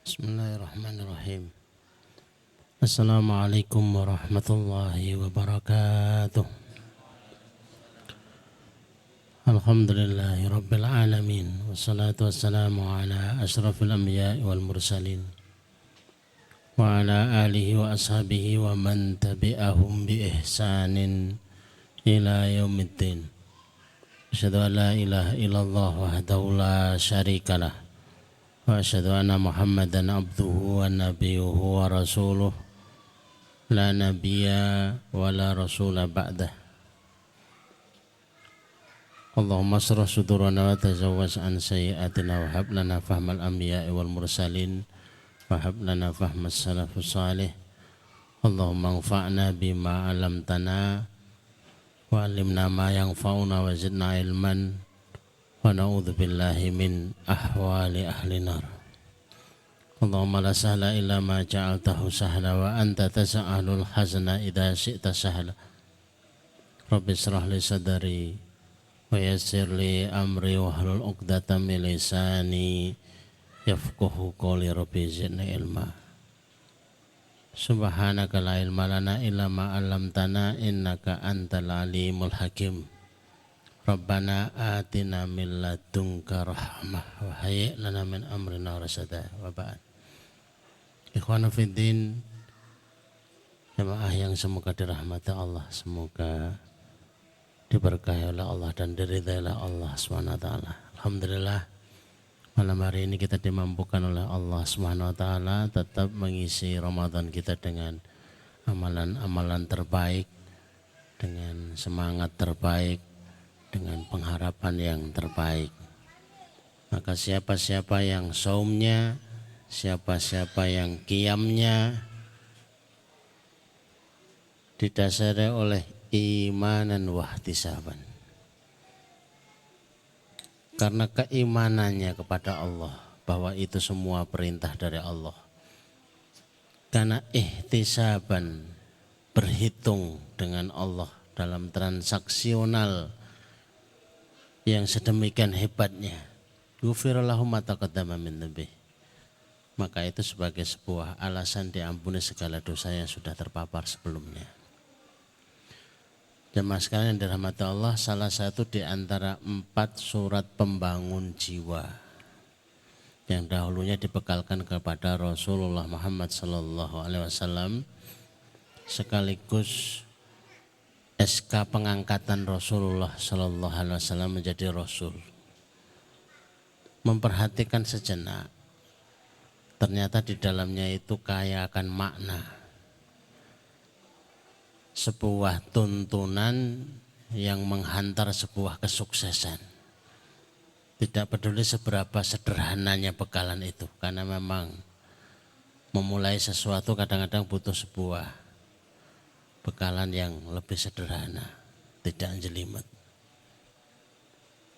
Bismillahirrahmanirrahim. Assalamualaikum warahmatullahi wabarakatuh. Alhamdulillahi rabbil alamin. Wassalatu wassalamu ala ashrafil anbiya'i wal mursalin. Wa ala alihi wa ashabihi wa man tabi'ahum bi ihsanin ila yaumiddin. Asyhadu an la ilaha illallah wahdahu la syarikalah. Wa asyhadu anna Muhammadan abduhu wa nabiyuhu wa rasuluh la nabiyya wa la rasula ba'dah. Allahumma asrah sudurana wa tazawwaz an sayyi'atina wa hab lana fahmal anbiya'i wal mursalin wa hab lana fahmas salafus salih. Allahumma anfa'na bima 'allamtana wa 'allimna ma yanfa'una wa zidna ilman wa na'udzu billahi min ahwali ahli nar. Allahumma la sahla illa ma ja'altahu sahla wa anta tas'alul hazna idza syi'ta sahla. Rabbi israh li sadri wa yassir li amri wahlul 'uqdatam min lisani yafqahu qawli. Rabbi zidni ilma. Subhanaka la ilma lana illa ma 'allamtana innaka antal alimul hakim. Rabbana atina min ladunka rahmah wa hayyi' lana min amrina rasada. Wa ba'd. Ikhwana fiddin, jemaah yang semoga dirahmati Allah, semoga diberkahi oleh Allah dan diridhai oleh Allah SWT. Alhamdulillah, malam hari ini kita dimampukan oleh Allah SWT tetap mengisi Ramadan kita dengan amalan-amalan terbaik, dengan semangat terbaik, dengan pengharapan yang terbaik. Maka siapa-siapa yang saumnya, siapa-siapa yang qiyamnya didasari oleh imanan wahtisaban, karena keimanannya kepada Allah bahwa itu semua perintah dari Allah, karena ihtisaban berhitung dengan Allah dalam transaksional yang sedemikian hebatnya, ghufirallahu ma taqaddama min dzambi, maka itu sebagai sebuah alasan diampuni segala dosa yang sudah terpapar sebelumnya. Jemaah sekalian yang dirahmati Allah, salah satu di antara 4 surat pembangun jiwa yang dahulunya dibekalkan kepada Rasulullah Muhammad SAW sekaligus SK pengangkatan Rasulullah SAW menjadi Rasul. Memperhatikan sejenak, ternyata di dalamnya itu kaya akan makna, sebuah tuntunan yang menghantar sebuah kesuksesan. Tidak peduli seberapa sederhananya bekalan itu, karena memang memulai sesuatu kadang-kadang butuh sebuah bekalan yang lebih sederhana, tidak jelimet.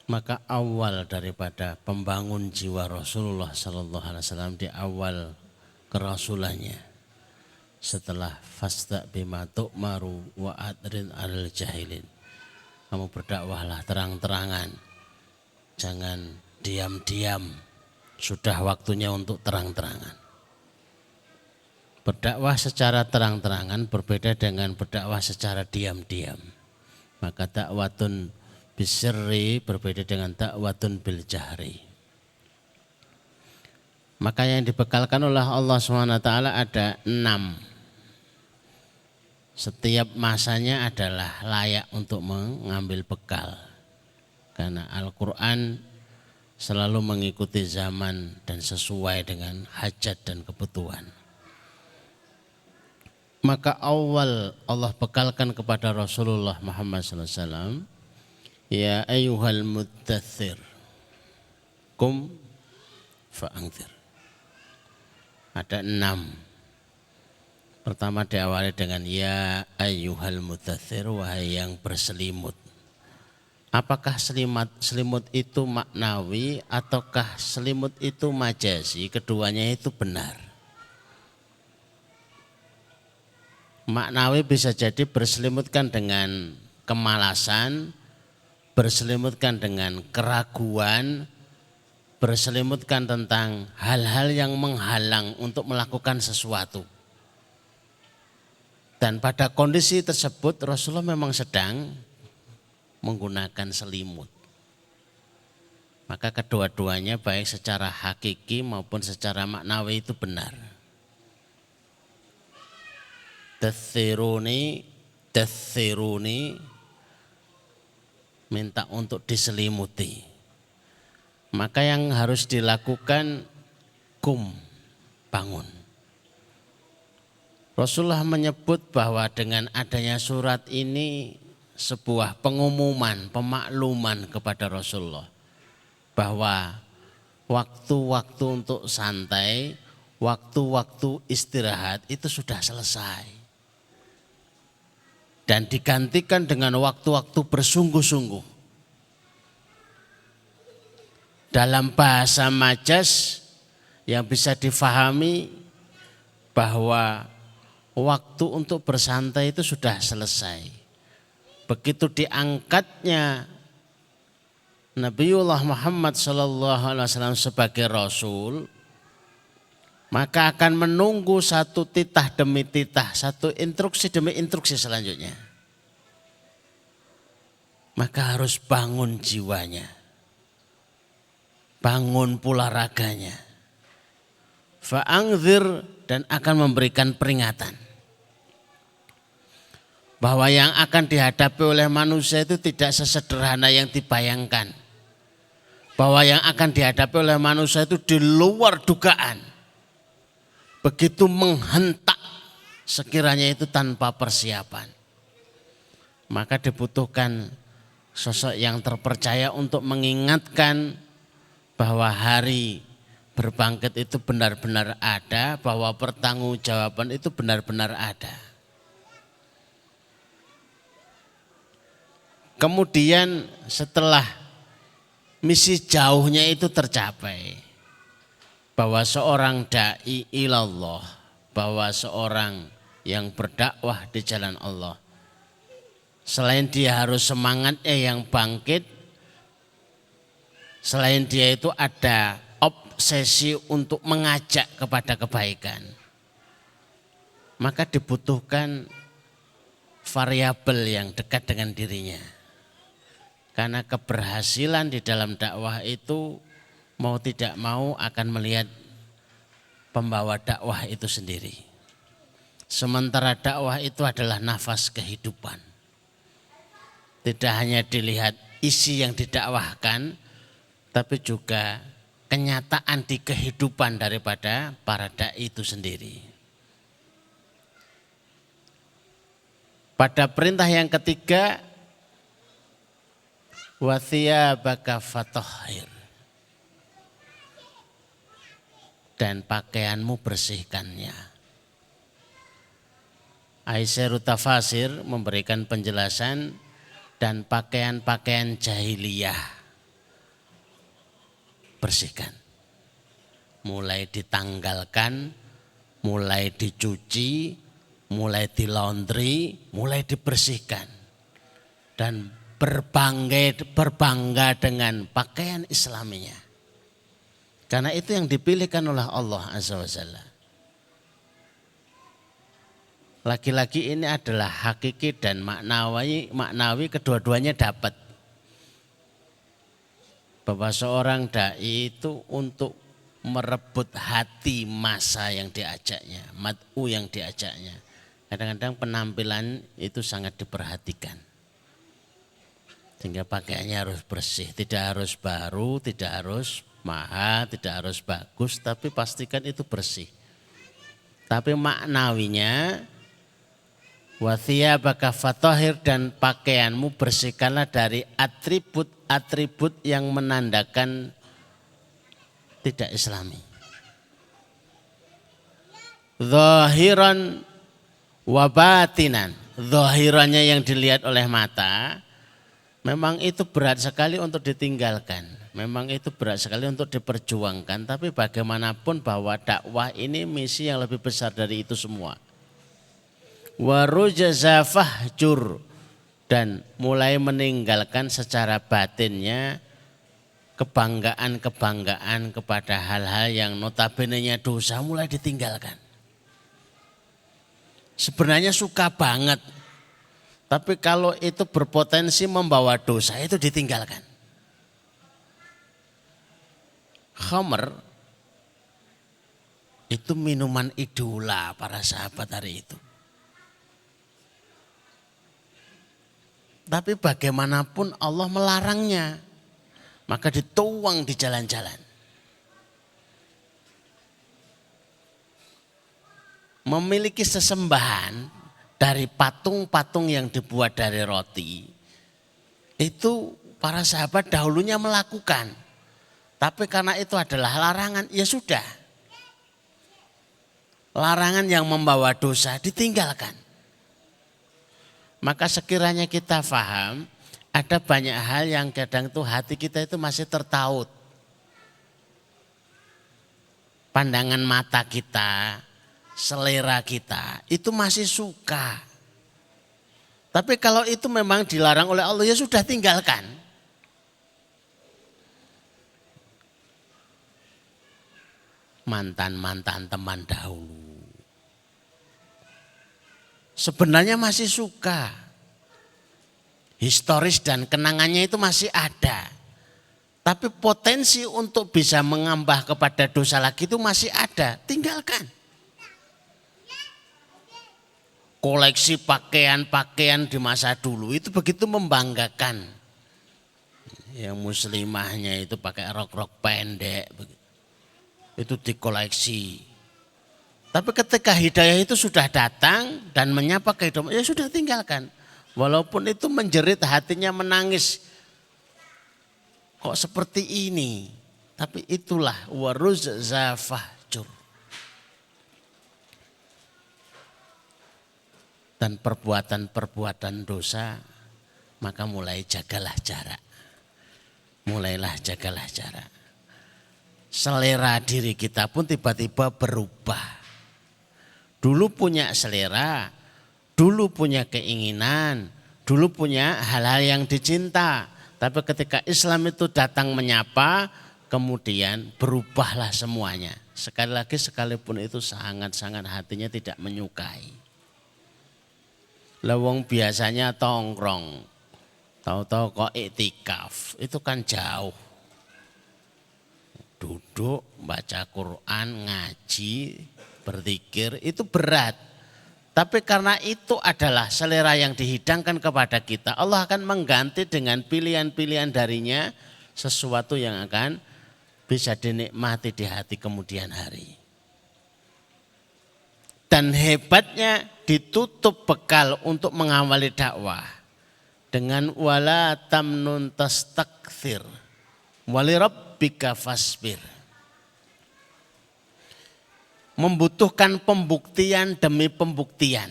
Maka awal daripada pembangun jiwa Rasulullah SAW di awal kerasulannya, setelah fasta bima tu'maru wa adrin alal jahilin, kamu berdakwahlah terang-terangan, jangan diam-diam, sudah waktunya untuk terang-terangan. Berdakwah secara terang-terangan berbeda dengan berdakwah secara diam-diam. Maka dakwatun bisirri berbeda dengan dakwatun bil jahri. Maka yang dibekalkan oleh Allah SWT ada 6. Setiap masanya adalah layak untuk mengambil bekal, karena Al-Quran selalu mengikuti zaman dan sesuai dengan hajat dan kebutuhan. Maka awal Allah bekalkan kepada Rasulullah Muhammad SAW, ya ayyuhal muddathir kum fa'angthir. Ada 6. Pertama diawali dengan ya ayyuhal muddathir, wahai yang berselimut. Apakah selimut itu maknawi ataukah selimut itu majazi? Keduanya itu benar. Maknawi bisa jadi berselimutkan dengan kemalasan, berselimutkan dengan keraguan, berselimutkan tentang hal-hal yang menghalang untuk melakukan sesuatu. Dan pada kondisi tersebut Rasulullah memang sedang menggunakan selimut. Maka kedua-duanya baik secara hakiki maupun secara maknawi itu benar. Dathiruni minta untuk diselimuti. Maka yang harus dilakukan bangun. Rasulullah menyebut bahwa dengan adanya surat ini sebuah pengumuman, pemakluman kepada Rasulullah bahwa waktu-waktu untuk santai, waktu-waktu istirahat itu sudah selesai. Dan digantikan dengan waktu-waktu bersungguh-sungguh. Dalam bahasa majas yang bisa difahami bahwa waktu untuk bersantai itu sudah selesai. Begitu diangkatnya Nabiullah Muhammad SAW sebagai Rasul, maka akan menunggu satu titah demi titah, satu instruksi demi instruksi selanjutnya. Maka harus bangun jiwanya. Bangun pula raganya. Fa'angzir, dan akan memberikan peringatan. Bahwa yang akan dihadapi oleh manusia itu tidak sesederhana yang dibayangkan. Bahwa yang akan dihadapi oleh manusia itu di luar dugaan. Begitu menghentak sekiranya itu tanpa persiapan. Maka dibutuhkan sosok yang terpercaya untuk mengingatkan bahwa hari berbangkit itu benar-benar ada, bahwa pertanggungjawaban itu benar-benar ada. Kemudian setelah misi jauhnya itu tercapai, bahwa seorang da'i ilallah, bahwa seorang yang berdakwah di jalan Allah, selain dia harus semangatnya yang bangkit, selain dia itu ada obsesi untuk mengajak kepada kebaikan. Maka dibutuhkan variabel yang dekat dengan dirinya. Karena keberhasilan di dalam dakwah itu mau tidak mau akan melihat pembawa dakwah itu sendiri. Sementara dakwah itu adalah nafas kehidupan. Tidak hanya dilihat isi yang didakwahkan, tapi juga kenyataan di kehidupan daripada para da'i itu sendiri. Pada perintah yang ketiga, wa thiyabaka fatahhir, dan pakaianmu bersihkannya. Aisyah Tafasir memberikan penjelasan dan pakaian-pakaian jahiliyah bersihkan, mulai ditanggalkan, mulai dicuci, mulai dilaundry, mulai dibersihkan, dan berbangga dengan pakaian Islaminya. Karena itu yang dipilihkan oleh Allah Azza wa Jalla. Laki-laki ini adalah hakiki dan maknawi kedua-duanya dapat. Bahwa seorang da'i itu untuk merebut hati massa yang diajaknya, mad'u yang diajaknya. Kadang-kadang penampilan itu sangat diperhatikan. Sehingga pakaiannya harus bersih, tidak harus baru, tidak harus mahal, tidak harus bagus, tapi pastikan itu bersih. Tapi maknawinya, wa thiyabaka fatahhir, dan pakaianmu bersihkanlah dari atribut yang menandakan tidak Islami. Zahiran wa batinan. Zahirannya yang dilihat oleh mata, memang itu berat sekali untuk ditinggalkan. Memang itu berat sekali untuk diperjuangkan. Tapi bagaimanapun bahwa dakwah ini misi yang lebih besar dari itu semua. Wa rujaza fahjur, dan mulai meninggalkan secara batinnya kebanggaan-kebanggaan kepada hal-hal yang notabene-nya dosa mulai ditinggalkan. Sebenarnya suka banget, tapi kalau itu berpotensi membawa dosa itu ditinggalkan. Khamr itu minuman idola para sahabat hari itu. Tapi bagaimanapun Allah melarangnya, maka dituang di jalan-jalan. Memiliki sesembahan dari patung-patung yang dibuat dari roti, itu para sahabat dahulunya melakukan. Tapi karena itu adalah larangan, ya sudah. Larangan yang membawa dosa ditinggalkan. Maka sekiranya kita paham, ada banyak hal yang kadang tuh hati kita itu masih tertaut. Pandangan mata kita, selera kita itu masih suka. Tapi kalau itu memang dilarang oleh Allah ya sudah tinggalkan. Mantan-mantan teman dahulu sebenarnya masih suka. Historis dan kenangannya itu masih ada. Tapi potensi untuk bisa mengambah kepada dosa lagi itu masih ada. Tinggalkan. Koleksi pakaian-pakaian di masa dulu itu begitu membanggakan. Yang muslimahnya itu pakai rok-rok pendek. Itu dikoleksi. Tapi ketika hidayah itu sudah datang dan menyapa kehidupan, ya sudah tinggalkan. Walaupun itu menjerit hatinya menangis. Kok seperti ini? Tapi itulah waruz zafahjur. Dan perbuatan-perbuatan dosa, maka mulai jagalah jarak. Mulailah jagalah jarak. Selera diri kita pun tiba-tiba berubah. Dulu punya selera, dulu punya keinginan, dulu punya hal-hal yang dicinta. Tapi ketika Islam itu datang menyapa, kemudian berubahlah semuanya. Sekali lagi sekalipun itu sangat-sangat hatinya tidak menyukai. Lawang biasanya tongkrong, tahu-tahu kok iktikaf, itu kan jauh. Duduk, baca Quran, ngaji, berzikir itu berat. Tapi karena itu adalah selera yang dihidangkan kepada kita, Allah akan mengganti dengan pilihan-pilihan darinya sesuatu yang akan bisa dinikmati di hati kemudian hari. Dan hebatnya ditutup bekal untuk mengawali dakwah dengan wala tamnun tastakthir wali rabbika fasbir. Membutuhkan pembuktian demi pembuktian.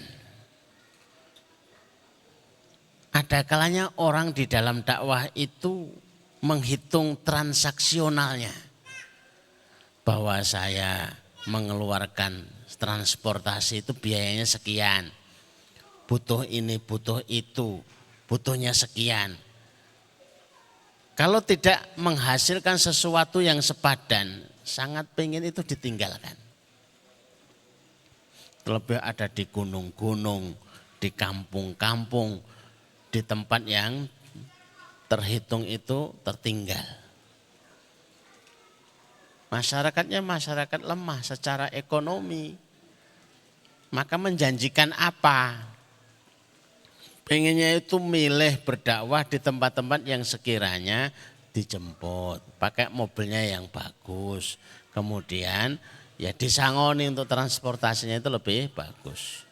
Ada kalanya orang di dalam dakwah itu menghitung transaksionalnya. Bahwa saya mengeluarkan transportasi itu biayanya sekian. Butuh ini, butuh itu, butuhnya sekian. Kalau tidak menghasilkan sesuatu yang sepadan, sangat pengen itu ditinggalkan. Terlebih ada di gunung-gunung, di kampung-kampung, di tempat yang terhitung itu tertinggal. Masyarakatnya masyarakat lemah secara ekonomi. Maka menjanjikan apa? Pengennya itu milih berdakwah di tempat-tempat yang sekiranya dijemput. Pakai mobilnya yang bagus. Kemudian ya disangoni untuk transportasinya itu lebih bagus.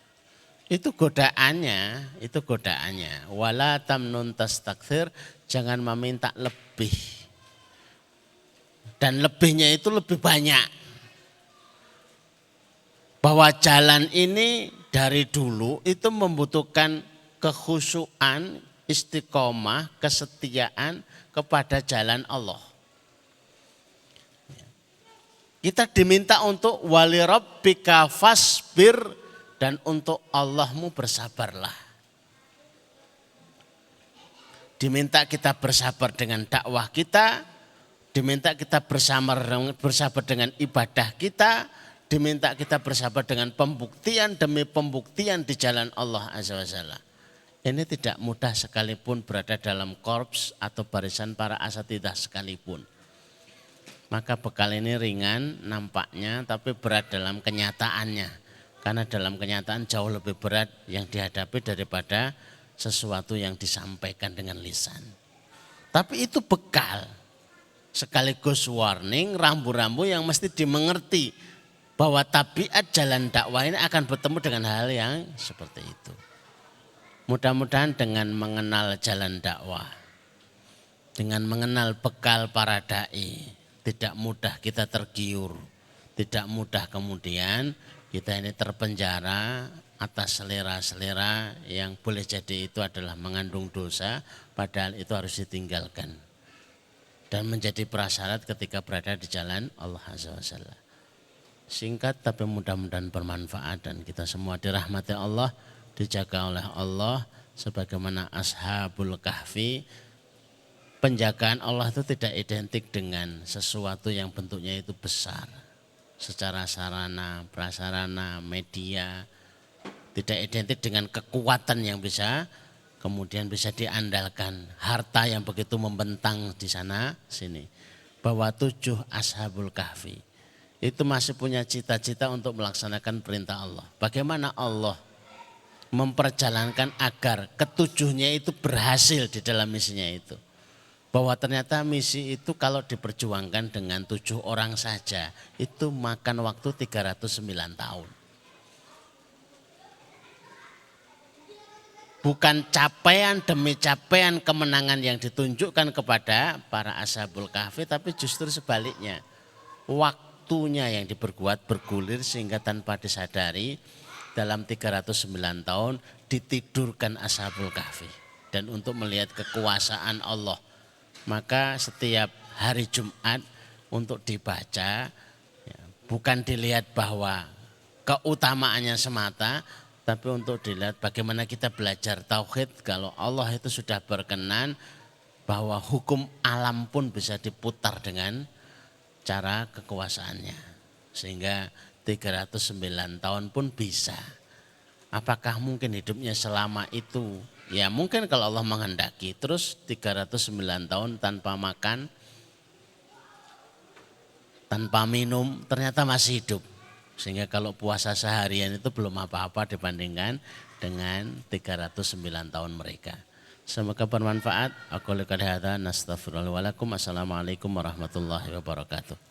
Itu godaannya, itu godaannya. Wala tamnun tastakthir, jangan meminta lebih. Dan lebihnya itu lebih banyak. Bahwa jalan ini dari dulu itu membutuhkan kekhusyuan, istiqomah, kesetiaan kepada jalan Allah. Kita diminta untuk wali rabbika fasbir dan untuk Allahmu bersabarlah. Diminta kita bersabar dengan dakwah kita, diminta kita bersabar dengan ibadah kita, diminta kita bersabar dengan pembuktian demi pembuktian di jalan Allah Azza wa Jalla. Ini tidak mudah sekalipun berada dalam korps atau barisan para asatidzah sekalipun. Maka bekal ini ringan nampaknya tapi berat dalam kenyataannya. Karena dalam kenyataan jauh lebih berat yang dihadapi daripada sesuatu yang disampaikan dengan lisan. Tapi itu bekal sekaligus warning rambu-rambu yang mesti dimengerti. Bahwa tabiat jalan dakwah ini akan bertemu dengan hal yang seperti itu. Mudah-mudahan dengan mengenal jalan dakwah, dengan mengenal bekal para da'i, tidak mudah kita tergiur, tidak mudah kemudian kita ini terpenjara atas selera-selera yang boleh jadi itu adalah mengandung dosa, padahal itu harus ditinggalkan. Dan menjadi prasyarat ketika berada di jalan Allah Azza wa Jalla. Singkat tapi mudah-mudahan bermanfaat dan kita semua dirahmati Allah, dijaga oleh Allah sebagaimana Ashabul Kahfi. Penjagaan Allah itu tidak identik dengan sesuatu yang bentuknya itu besar. Secara sarana, prasarana, media, tidak identik dengan kekuatan yang bisa kemudian bisa diandalkan, harta yang begitu membentang di sana sini. Bahwa 7 Ashabul Kahfi itu masih punya cita-cita untuk melaksanakan perintah Allah. Bagaimana Allah memperjalankan agar ketujuhnya itu berhasil di dalam misinya itu. Bahwa ternyata misi itu kalau diperjuangkan dengan 7 orang saja itu makan waktu 309 tahun. Bukan capaian demi capaian kemenangan yang ditunjukkan kepada para Ashabul Kahfi, tapi justru sebaliknya. Waktunya yang diperkuat bergulir sehingga tanpa disadari dalam 309 tahun ditidurkan Ashabul Kahfi. Dan untuk melihat kekuasaan Allah, maka setiap hari Jumat untuk dibaca bukan dilihat bahwa keutamaannya semata, tapi untuk dilihat bagaimana kita belajar tauhid kalau Allah itu sudah berkenan bahwa hukum alam pun bisa diputar dengan cara kekuasaannya. Sehingga 309 tahun pun bisa. Apakah mungkin hidupnya selama itu? Ya mungkin kalau Allah menghendaki. Terus 309 tahun tanpa makan, tanpa minum, ternyata masih hidup. Sehingga kalau puasa seharian itu belum apa-apa dibandingkan dengan 309 tahun mereka. Semoga bermanfaat. Aku lihat hadza nastaghfirullah wa lakum. Assalamualaikum warahmatullahi wabarakatuh.